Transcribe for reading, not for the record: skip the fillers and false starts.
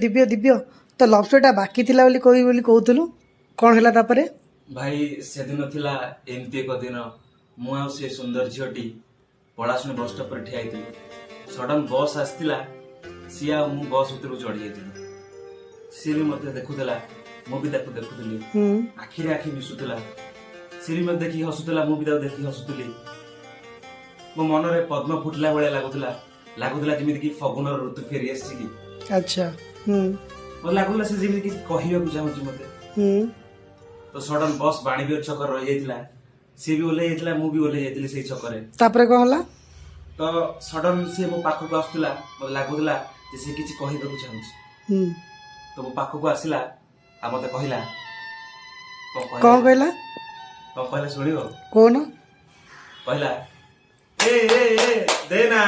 दिव्य दिव्य तो लव स्टोरीटा बाकी थिला बोली कहि बोली कहउतलु कोन हला तापरे भाई से दिन थिला एमती एक दिन मु आ से सुंदर झीटी पड़ाशुनी बस स्टॉप पर ठिया सडन बस आसला सी आ मु बस उतर चढ़ी जाइए सी भी मत देखुला मु भी देखुली आखिरे आखि मिशुला सी भी मत देखी हसुला मु भी देखी हसुली मो मन रे पद्म फुटला भाया लगुला जमी कि फगुन ऋतु फेरी आसी कि अच्छा मत लगुला से जमी कहवाक चाहूँ मत तो सडन बस बाणीविहार छक रही जाइतिला सी भी ओल्ले जाइतिला मु भी ओल्ले जाइतिली सेई छकरे तापरे कोन हला तो सडन से मो पाखक आसुला मते लागुला जे से किछि कहवाक चाहूँ तो मो पाखक आसिला आ मते कहला कोन कहला सुनियो कोन कहला ए देना